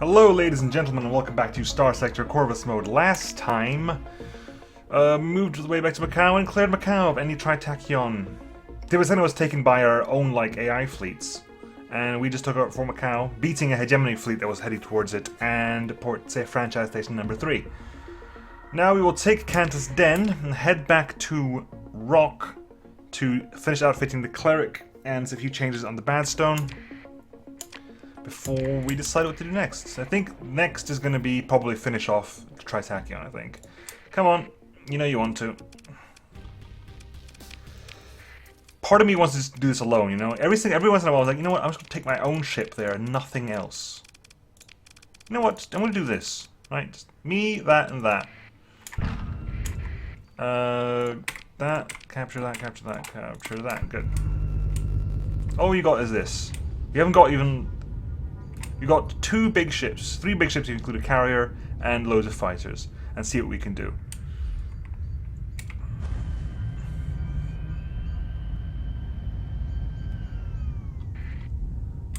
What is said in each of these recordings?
Hello ladies and gentlemen and welcome back to Starsector Corvus Mode. Last time, moved the way back to Macau and cleared Macau of any Tritachyon. Tentatively was taken by our own, AI fleets, and we just took out for Macau, beating a hegemony fleet that was heading towards it, and franchise station number 3. Now we will take Cantus Den and head back to Rock to finish outfitting the Cleric and a few changes on the Badstone before we decide what to do next. I think next is going to be probably finish off Tritachyon, I think. Come on, you know you want to. Part of me wants to just do this alone, you know? Every once in a while I was like, you know what, I'm just going to take my own ship there and nothing else. You know what, I'm going to do this, right? Just me, that, and that. That, capture that, capture that, capture that, good. All you got is this. You haven't got even... You got 2 big ships, 3 big ships, you include a carrier and loads of fighters, and see what we can do.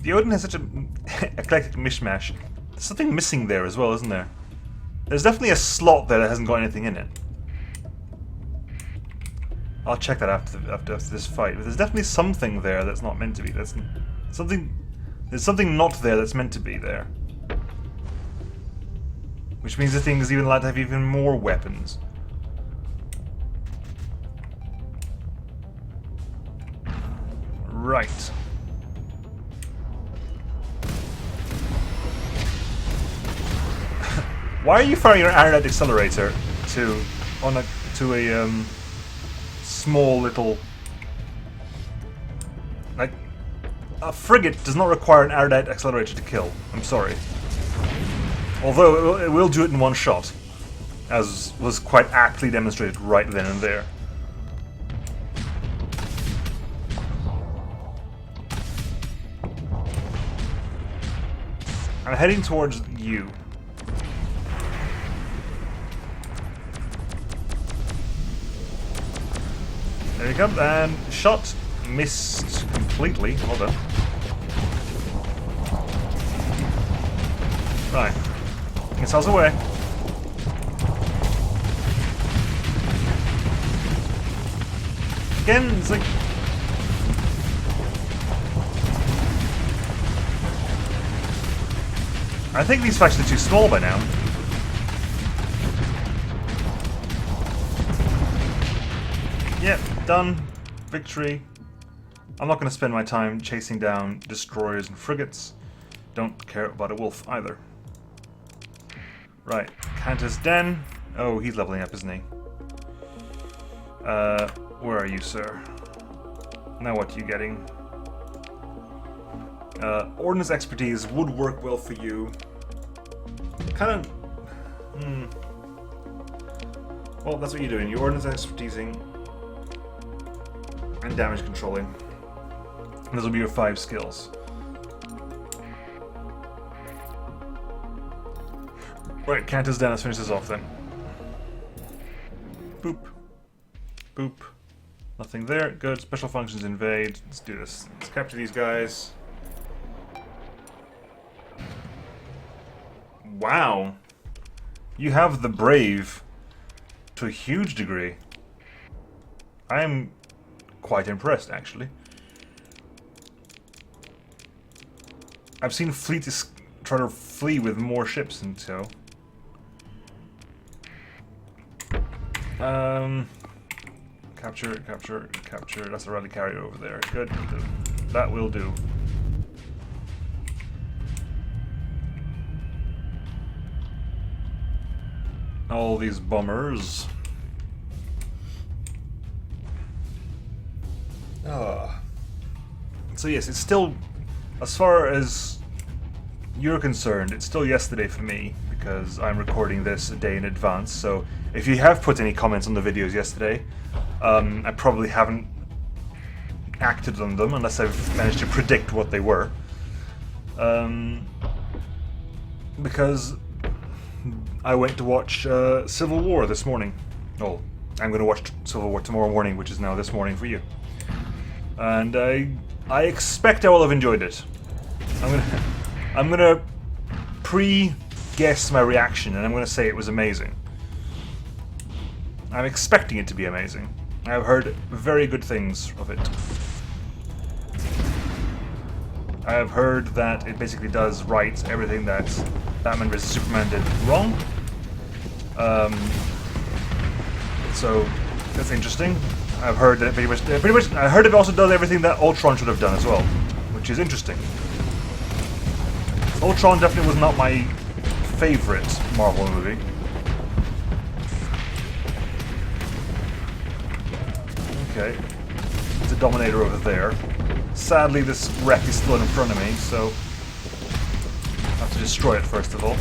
The Odin has such an eclectic mishmash. There's something missing there as well, isn't there? There's definitely a slot there that hasn't got anything in it. I'll check that after this fight. But there's definitely something there that's not meant to be. There's something not there that's meant to be there. Which means the thing is even allowed to have even more weapons. Right. Why are you firing your Aerodynamic accelerator to a small little... A frigate does not require an Aerodynamic accelerator to kill. I'm sorry. Although it will do it in one shot, as was quite aptly demonstrated right then and there. I'm heading towards you. There you go, and shot. Missed completely. Hold on. Right. Missiles away. Again, it's like... I think these factions are too small by now. Yep, done. Victory. I'm not going to spend my time chasing down destroyers and frigates. Don't care about a wolf either. Right, Cantus Den. Oh, he's leveling up, isn't he? Where are you, sir? Now what are you getting? Ordnance expertise would work well for you. Kind of... Well, that's what you're doing. You're ordnance expertising and damage controlling. And those will be your 5 skills. Right, Cantus Den, let's finish this off then. Boop. Boop. Nothing there. Good. Special functions invade. Let's do this. Let's capture these guys. Wow. You have the brave to a huge degree. I am quite impressed, actually. I've seen fleets try to flee with more ships in tow. Capture, capture, capture. That's a rally carrier over there. Good. That will do. All these bombers. So yes, it's still, as far as you're concerned, it's still yesterday for me, because I'm recording this a day in advance, so if you have put any comments on the videos yesterday, I probably haven't acted on them, unless I've managed to predict what they were. Because I went to watch Civil War this morning. Oh, I'm going to watch Civil War tomorrow morning, which is now this morning for you. And I expect I will have enjoyed it. I'm gonna pre-guess my reaction, and I'm going to say it was amazing. I'm expecting it to be amazing. I've heard very good things of it. I have heard that it basically does right everything that Batman vs Superman did wrong. So that's interesting. I've heard that I heard it also does everything that Ultron should have done as well, which is interesting. Ultron definitely was not my favorite Marvel movie. Okay, it's a Dominator over there. Sadly, this wreck is still in front of me, so I have to destroy it first of all.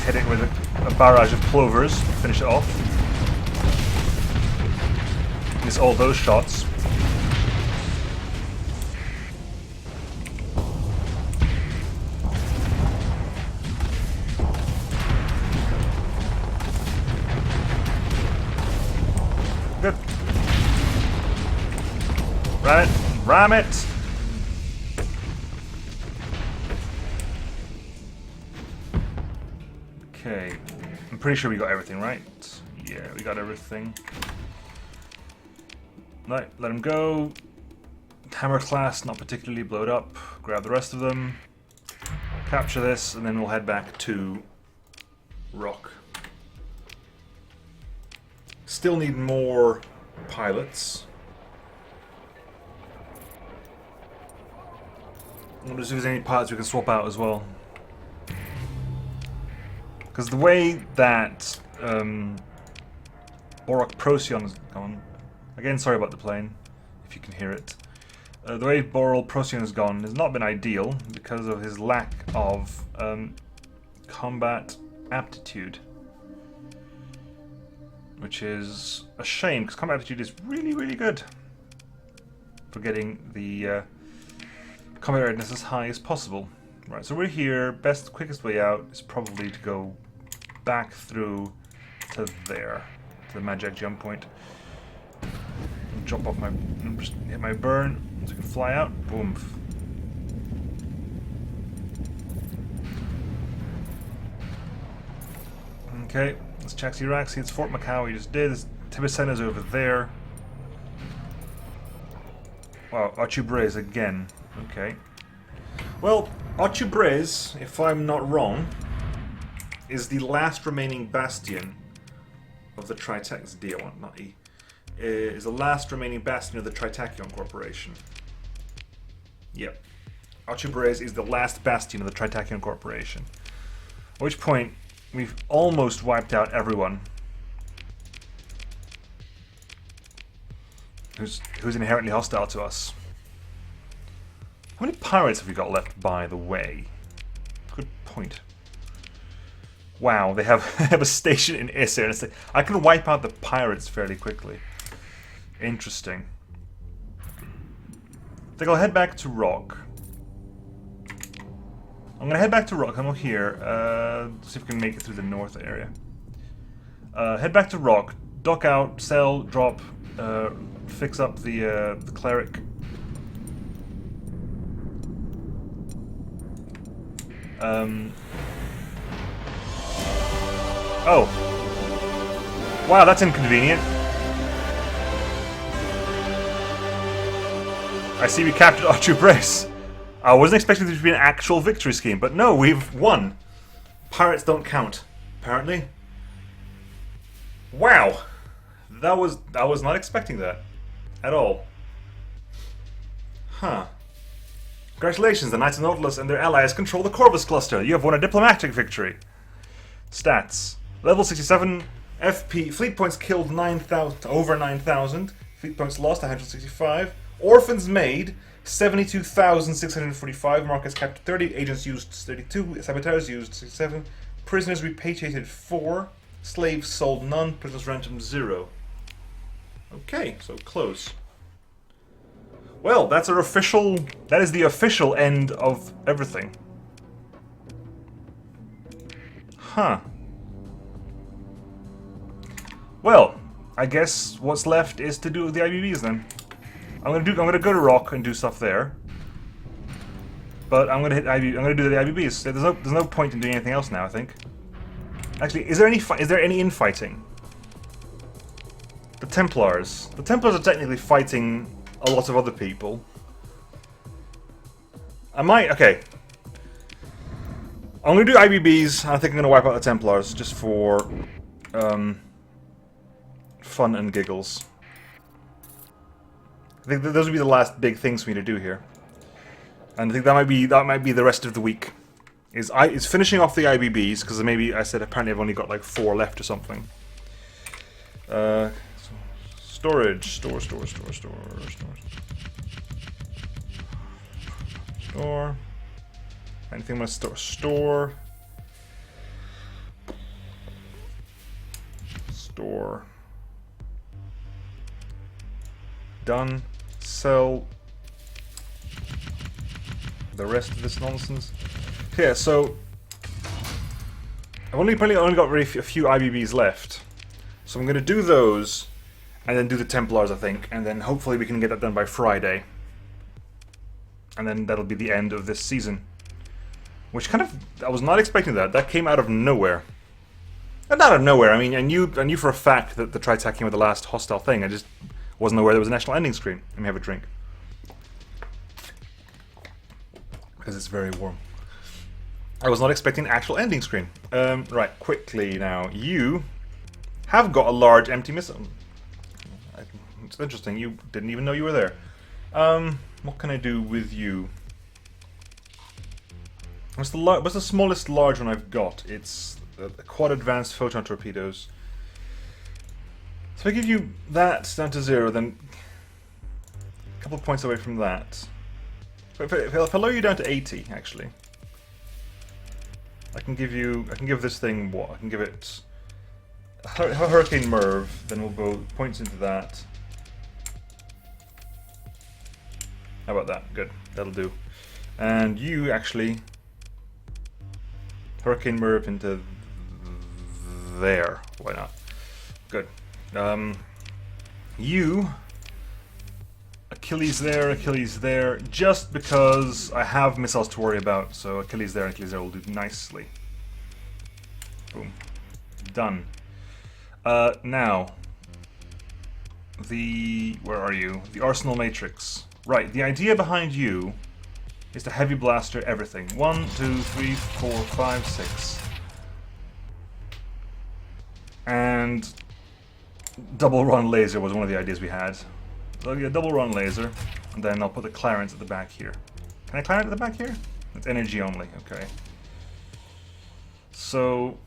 Hit it with a barrage of plovers, finish it off. Miss all those shots. Good. Ram it! Ram it! Okay. I'm pretty sure we got everything, right? Yeah, we got everything. Right, let him go. Hammer class, not particularly blowed up. Grab the rest of them. Capture this, and then we'll head back to Rock. Still need more pilots. I wonder if there's any pilots we can swap out as well. Because the way that Borok Procyon has gone... Again, sorry about the plane, if you can hear it. The way Borok Procyon has gone has not been ideal because of his lack of combat aptitude. Which is a shame, because combat aptitude is really, really good for getting the combat readiness as high as possible. Right, so we're here. Quickest way out is probably to go back through to there, to the magic jump point. And jump off my, hit my burn, so I can fly out. Boom. Okay. Let's check Iraq, see it's Fort Macau we just did. Tibicena's over there. Wow, Archibres again. Okay. Well, Archibres, if I'm not wrong, is the last remaining bastion of the Tritax D, I want, not E. Is the last remaining bastion of the Tritachyon Corporation. Yep. Archibres is the last bastion of the Tritachyon Corporation. At which point, we've almost wiped out everyone who's inherently hostile to us. How many pirates have we got left, by the way? Good point. Wow, they have, have a station in Isser, and it's like, I can wipe out the pirates fairly quickly. Interesting. I think I'll head back to Rock. I'm gonna head back to Rock. I'm over here. See if we can make it through the north area. Head back to Rock. Dock out. Sell. Drop. Fix up the cleric. Oh. Wow, that's inconvenient. I see we captured Archibres. I wasn't expecting there to be an actual victory scheme, but no, we've won. Pirates don't count, apparently. Wow, I was not expecting that at all. Huh. Congratulations, the Knights of Nautilus and their allies control the Corvus cluster. You have won a diplomatic victory. Stats: level 67, FP, fleet points killed 9,000, over 9,000. Fleet points lost 165. Orphans made 72,645, markets captured 30, agents used 32, saboteurs used 67, prisoners repatriated 4, slaves sold none, prisoners ransomed 0. Okay, so close. Well, that is the official end of everything. Huh. Well, I guess what's left is to do the IBBs then. I'm gonna go to Rock and do stuff there. But I'm gonna hit IB. I'm gonna do the IBBs. There's no point in doing anything else now. I think. Actually, is there any infighting? The Templars. The Templars are technically fighting a lot of other people. Okay. I'm gonna do IBBs. I think I'm gonna wipe out the Templars just for fun and giggles. I think those would be the last big things for me to do here, and I think that might be the rest of the week. Is finishing off the IBBs because maybe I said apparently I've only got like 4 left or something. Storage, store. Anything I'm gonna store. Done. Sell the rest of this nonsense. Yeah, so I've only got a few IBBs left, so I'm gonna do those, and then do the Templars, I think, and then hopefully we can get that done by Friday, and then that'll be the end of this season. Which kind of, I was not expecting that. That came out of nowhere. Not out of nowhere. I mean, I knew for a fact that the Tritacking were the last hostile thing. I just wasn't aware there was a national ending screen. Let me have a drink. Because it's very warm. I was not expecting an actual ending screen. Right, quickly now. You have got a large empty missile. It's interesting. You didn't even know you were there. What can I do with you? What's the smallest large one I've got? It's quad advanced photon torpedoes. So if I give you that down to 0, then a couple of points away from that. If I lower you down to 80, actually, I can give this thing what? I can give it a Hurricane Merv, then we'll go points into that. How about that? Good, that'll do. And you actually Hurricane Merv into there. Why not? Good. You Achilles there, just because I have missiles to worry about, so Achilles there will do nicely. Boom. Done. Now, where are you? The Arsenal Matrix. Right, the idea behind you is to heavy blaster everything. 1, 2, 3, 4, 5, 6. And double run laser was one of the ideas we had. So I'll get a double run laser, and then I'll put the Clarence at the back here. Can I Clarence at the back here? It's energy only, okay. So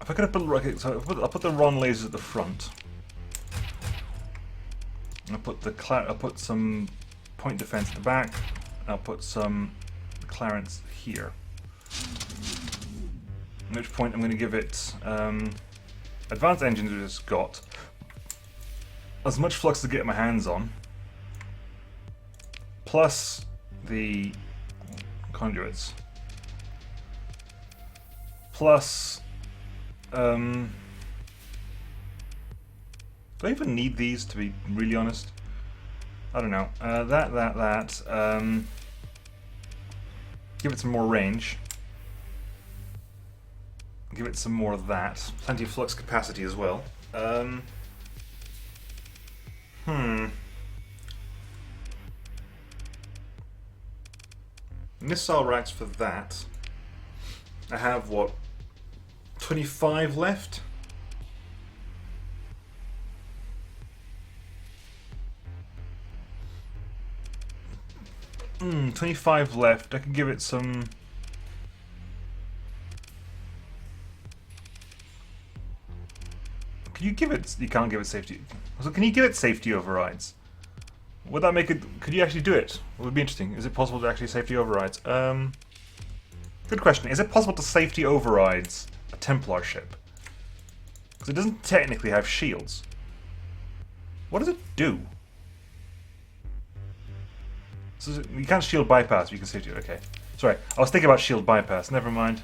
if I could put I'll put the run lasers at the front. I'll put some point defense at the back. I'll put some Clarence here. At which point I'm going to give it advanced engines, which it's got as much flux to get my hands on, plus the conduits, plus do I even need these, to be really honest? I don't know. Give it some more range. Give it some more of that. Plenty of flux capacity as well. Missile racks for that. I have, what, 25 left? Hmm, 25 left. I can give it some... Can you give it... You can't give it safety... So can you give it safety overrides? Would that make it... Could you actually do it? It would be interesting. Is it possible to actually safety overrides? Good question. Is it possible to safety overrides a Templar ship? Because it doesn't technically have shields. What does it do? So you can't shield bypass, but you can safety... Okay. Sorry, I was thinking about shield bypass. Never mind.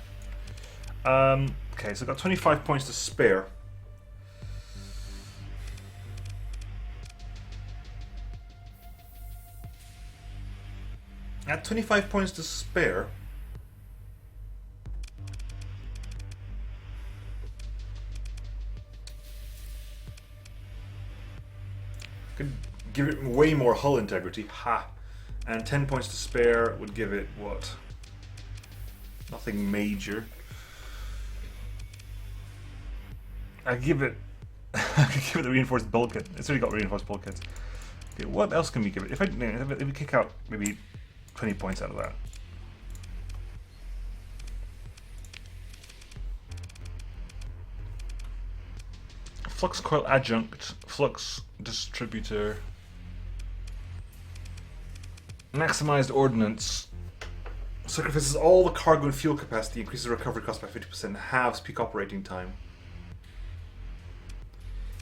Okay, so I've got 25 points to spare. At 25 points to spare. Could give it way more hull integrity. Ha! And 10 points to spare would give it what? Nothing major. I give it. I could give it the reinforced bulkhead. It's already got reinforced bulkheads. Okay, what else can we give it? If we kick out maybe 20 points out of that. Flux coil adjunct, flux distributor, maximized ordnance. Sacrifices all the cargo and fuel capacity, increases recovery cost by 50%, halves peak operating time.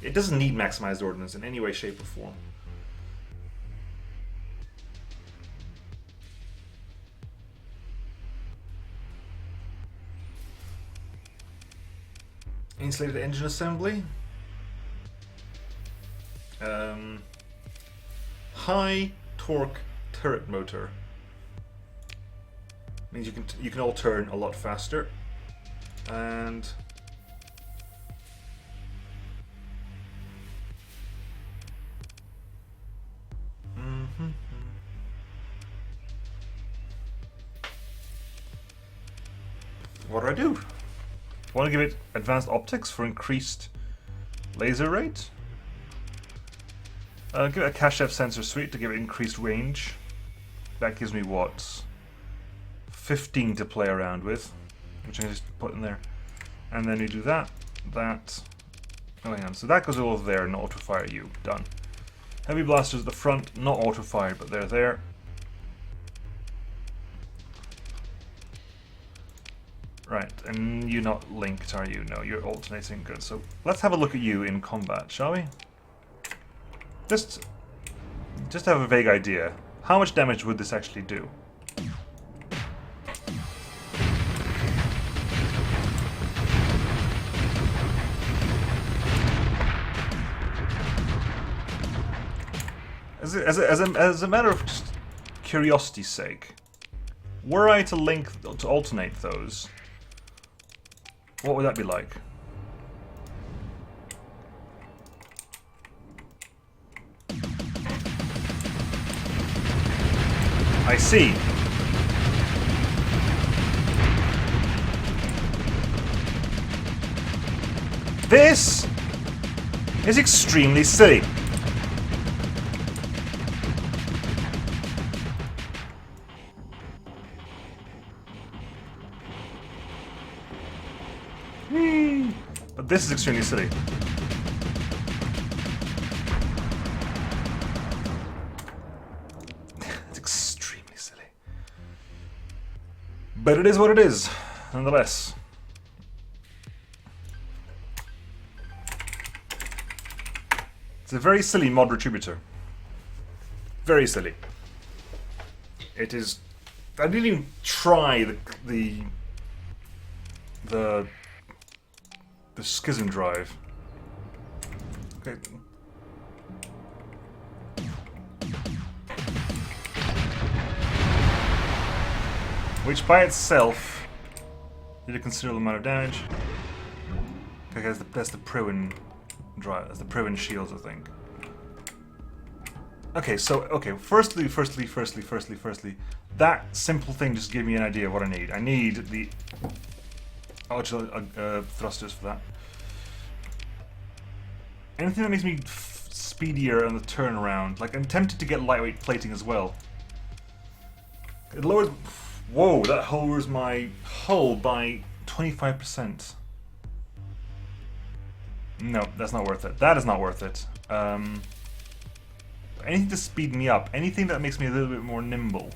It doesn't need maximized ordnance in any way, shape, or form. Insulated engine assembly. High torque turret motor. Means you can all turn a lot faster. And what do I do? I want to give it advanced optics for increased laser rate. Give it a Kashef sensor suite to give it increased range. That gives me what? 15 to play around with, which I can just put in there. And then you do that. Oh, hang on. So that goes all over there and auto fire you. Done. Heavy blasters at the front, not auto fire, but they're there. Right, and you're not linked, are you? No, you're alternating. Good. So let's have a look at you in combat, shall we? Just to have a vague idea. How much damage would this actually do? As a matter of just curiosity's sake, were I to alternate those, what would that be like? I see. This is extremely silly. But this is extremely silly. It's extremely silly. But it is what it is, nonetheless. It's a very silly mod retributor. Very silly. It is. I didn't even try the schism drive. Okay. Which by itself did a considerable amount of damage. Okay, that's the Priwen drive. That's the Priwen shields, I think. Okay, so firstly, that simple thing just gave me an idea of what I need. I need the thrusters for that. Anything that makes me speedier on the turnaround. Like, I'm tempted to get lightweight plating as well. It lowers. Whoa, that lowers my hull by 25%. No, that's not worth it. That is not worth it. Anything to speed me up. Anything that makes me a little bit more nimble.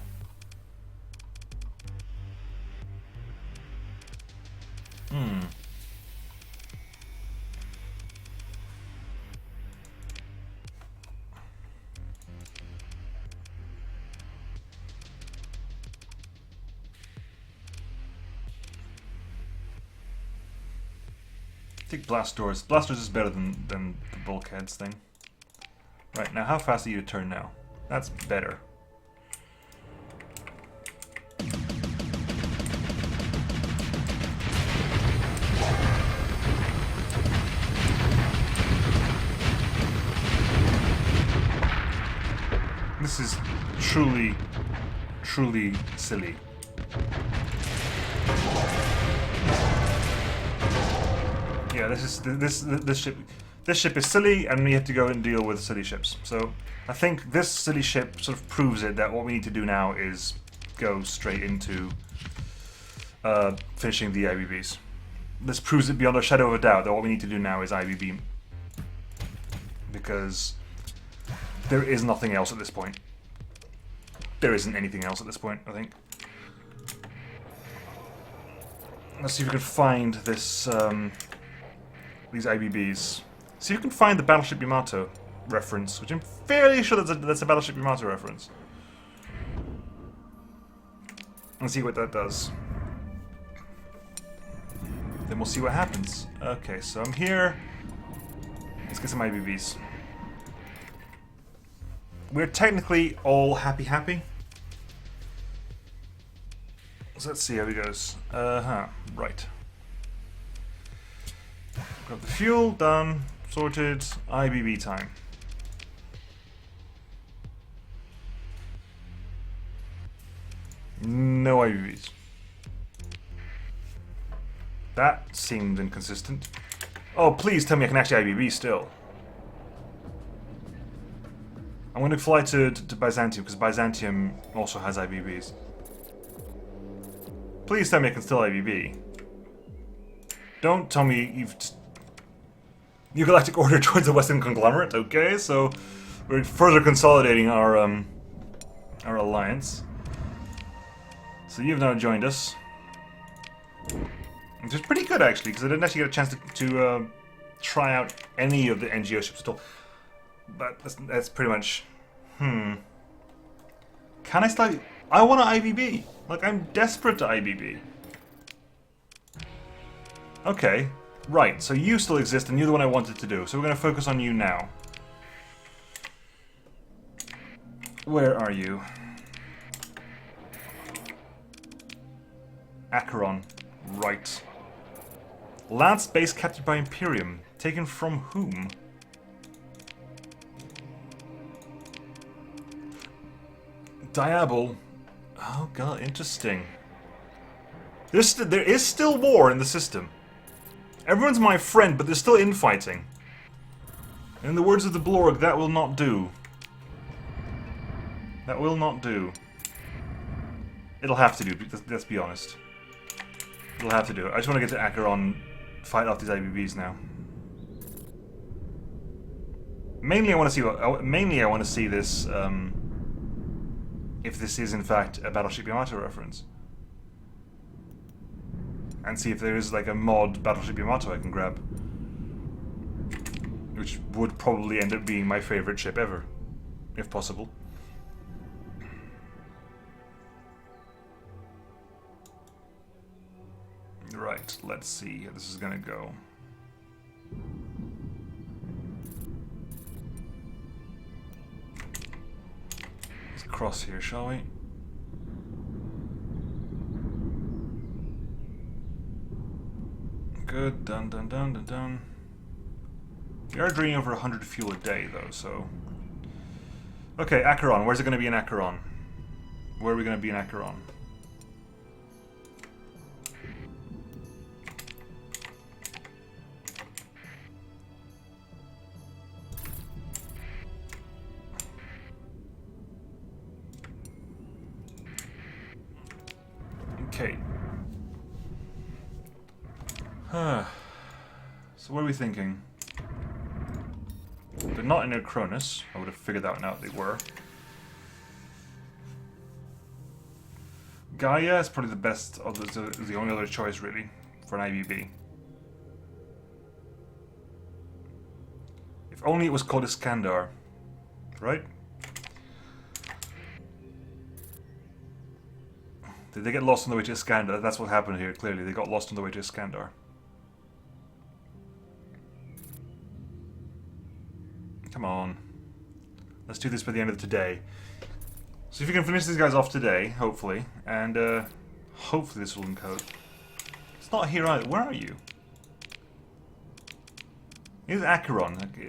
Take blast doors. Blast doors is better than the bulkheads thing. Right, now how fast are you to turn now? That's better. This is truly, truly silly. Yeah, this ship is silly, and we have to go and deal with silly ships. So I think this silly ship sort of proves it that what we need to do now is go straight into finishing the IBBs. This proves it beyond a shadow of a doubt that what we need to do now is IBB, because there is nothing else at this point. There isn't anything else at this point, I think. Let's see if we can find this, these IBBs. See if we can find the Battleship Yamato reference, which I'm fairly sure that's a Battleship Yamato reference. And see what that does. Then we'll see what happens. Okay, so I'm here. Let's get some IBBs. We're technically all happy. So let's see how it goes. Right. Got the fuel, done, sorted, IBB time. No IBBs. That seemed inconsistent. Oh, please tell me I can actually IBB still. I'm going to fly to Byzantium, because Byzantium also has IBBs. Please tell me I can still IBB. Don't tell me New Galactic Order joins the Western Conglomerate. Okay, so we're further consolidating our alliance. So you've now joined us. Which is pretty good, actually, because I didn't actually get a chance to try out any of the NGO ships at all. But that's pretty much... Can I still... I want to IBB! Like, I'm desperate to IBB. Okay, right, so you still exist, and you're the one I wanted to do, so we're going to focus on you now. Where are you? Acheron. Right. Lance base captured by Imperium. Taken from whom? Diabol. Oh god, interesting. There is still war in the system. Everyone's my friend, but there's still infighting. In the words of the Blorg, that will not do. That will not do. It'll have to do, let's be honest. It'll have to do it. I just want to get to Acheron, fight off these IBBs now. Mainly I want to see this, if this is in fact a Battleship Yamato reference. And see if there is like a mod Battleship Yamato I can grab. Which would probably end up being my favorite ship ever, if possible. Right, let's see how this is gonna go. Let's cross here, shall we? Good, done. We are draining over 100 fuel a day, though, so... Okay, Acheron. Where's it going to be in Acheron? Where are we going to be in Acheron? Okay. So what are we thinking? They're not in Cronus. I would have figured that one out. They were. Gaia is probably the best. The only other choice really for an IBB. If only it was called Iskandar, right? Did they get lost on the way to Iskandar? That's what happened here. Clearly, they got lost on the way to Iskandar. Come on. Let's do this by the end of today. So if you can finish these guys off today, hopefully, and hopefully this will encode. It's not here either. Where are you? Here's Acheron. Okay.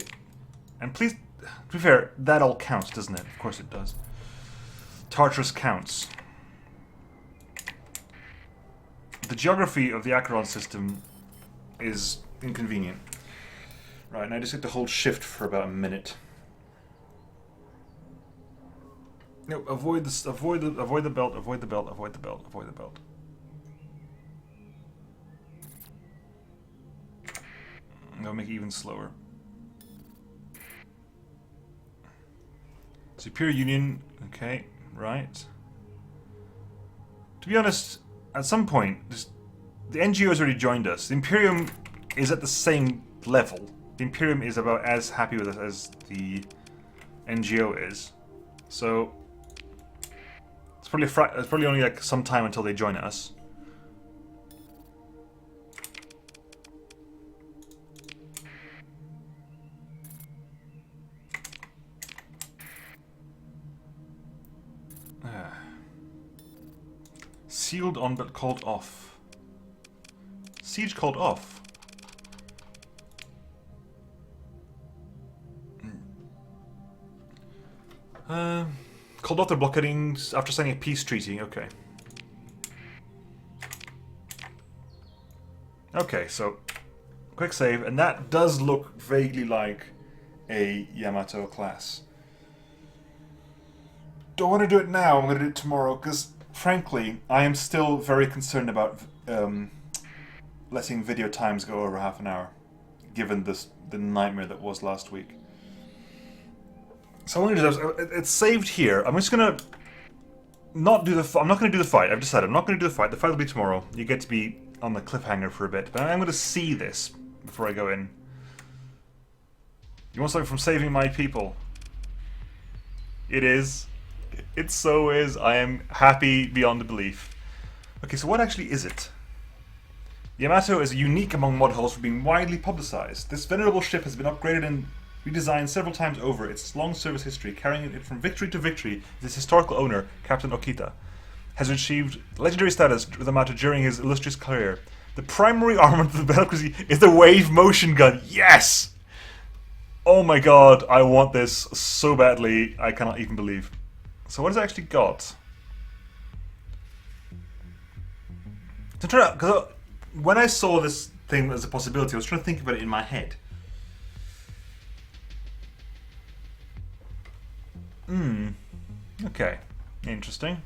And please, to be fair, that all counts, doesn't it? Of course it does. Tartarus counts. The geography of the Acheron system is inconvenient. Right, and I just get to hold shift for about a minute. No, avoid this. Avoid the belt. Avoid the belt. Avoid the belt. Avoid the belt. That'll make it even slower. Superior Union. Okay, right. To be honest, at some point, the NGO has already joined us. The Imperium is at the same level. The Imperium is about as happy with us as the NGO is. So it's probably only like some time until they join us. Sealed on but called off. Siege called off. Called off their blockading after signing a peace treaty. Okay. Okay, so quick save, and that does look vaguely like a Yamato class. Don't want to do it now. I'm going to do it tomorrow because, frankly, I am still very concerned about letting video times go over half an hour, given the nightmare that was last week. So I'm going to do this. It's saved here. I'm just going to not do the. I'm not going to do the fight. I've decided I'm not going to do the fight. The fight will be tomorrow. You get to be on the cliffhanger for a bit, but I'm going to see this before I go in. You want something from saving my people? It is. It so is. I am happy beyond belief. Okay, so what actually is it? Yamato is unique among mod hulls for being widely publicized. This venerable ship has been upgraded and redesigned several times over its long service history, carrying it from victory to victory. Its historical owner, Captain Okita, has achieved legendary status with Yamato during his illustrious career. The primary armament of the Battlecruiser is the wave motion gun. Yes! Oh my god, I want this so badly, I cannot even believe. So what has it actually got? Because when I saw this thing as a possibility, I was trying to think about it in my head. Okay. Interesting.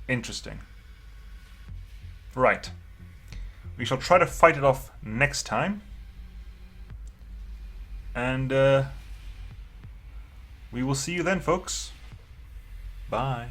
Interesting. Right. We shall try to fight it off next time. And we will see you then, folks. Bye.